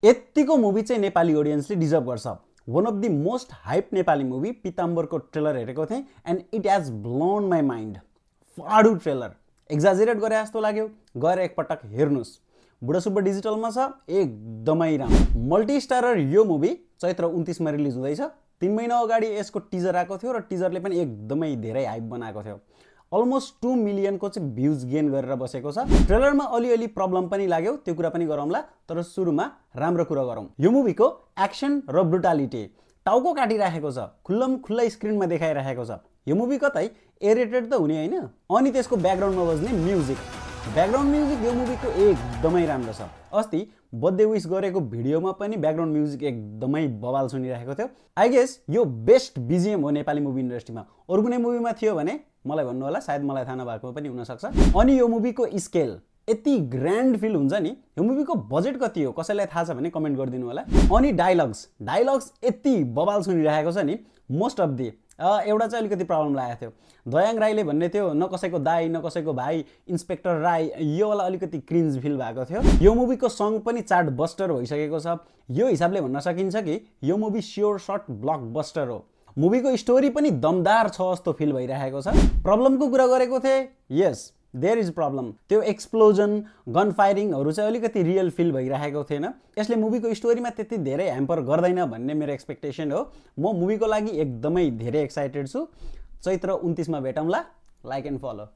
यतिको मुभी चाहिँ नेपाली ऑडियन्सले डिजर्भ गर्छ। One of the most hype Nepali movie पीताम्बरको ट्रेलर हेरेको थिएँ and it has blown my mind. फाडु ट्रेलर, एक्जाजरेट गरे जस्तो लाग्यो। गएर एकपटक हेर्नुस्। बुढा सुब्बा डिजिटलमा छ, एकदमै राम्रो। मल्टी स्टारर यो मुभी चैत्र 29 मा रिलिज हुँदैछ। 3 महिना अगाडि यसको टिजर आएको थियो र टिजरले पनि एकदमै धेरै हाइप बनाएको थियो। अलमोस्ट 2 मिलियन को चाहिँ भ्यूज गेन गरेर बसेको छ। ट्रेलरमा अलिअलि प्रब्लम पनि लाग्यो, त्यो कुरा पनि गरौँला, तर सुरुमा राम्रो कुरा गरौँ। यो मुभीको एक्सन र ब्रुटालिटी टाउको काटिराखेको छ, खुल्लै स्क्रिनमा देखाइराखेको छ। यो मुभी कतै ए रेटेड त हुने हैन। अनि त्यसको ब्याकग्राउन्डमा बज्ने म्युजिक, ब्याकग्राउन्ड म्युजिक यो मुभीको एकदमै राम्रो छ। अस्ति बर्थडे विश गरेको भिडियोमा पनि ब्याकग्राउन्ड म्युजिक एकदमै बवाल सुनिरहेको थियो। आई गेस यो बेस्ट बीजीएम हो नेपाली मुभी इन्डस्ट्रीमा। अरु कुनै मुभीमा थियो भने मलाई भन्नु होला, सायद मलाई थाहा नभएको पनि हुन सक्छ। अनि यो मुभीको स्केल यति ग्रान्ड फिल हुन्छ नि। यो मुभीको बजेट कति हो कसैलाई थाहा छ भने कमेन्ट गरिदिनु होला। अनि डायलग्स यति बवाल सुनिरहेको छ नि। मोस्ट अफ दी एउटा चाहिँ अलिकति प्रब्लम लागेको थियो। दयाङ राईले भन्ने थियो न कसैको दाई न कसैको भाइ, इन्स्पेक्टर राई, यो वाला अलिकति क्रिन्ज फिल भएको थियो। यो मुभीको सङ पनि चार्ट बस्टर भइसकेको छ। यो हिसाबले भन्न सकिन्छ कि यो मुभी स्योर शट ब्लकबस्टर हो। मुभीको स्टोरी पनि दमदार छ जस्तो फिल भइरहेको छ। प्रब्लमको कुरा गरेको थिएँ, यस देयर इज प्रब्लम। त्यो एक्सप्लोजन, गन फायरिङहरू चाहिँ अलिकति रियल फिल भइरहेको थिएन। यसले मुभीको स्टोरीमा त्यति धेरै ह्याम्पर गर्दैन भन्ने मेरो एक्सपेक्टेसन हो। म मुभीको लागि एकदमै धेरै एक्साइटेड छु। चैत्र 29 मा भेटौँला। Like and follow.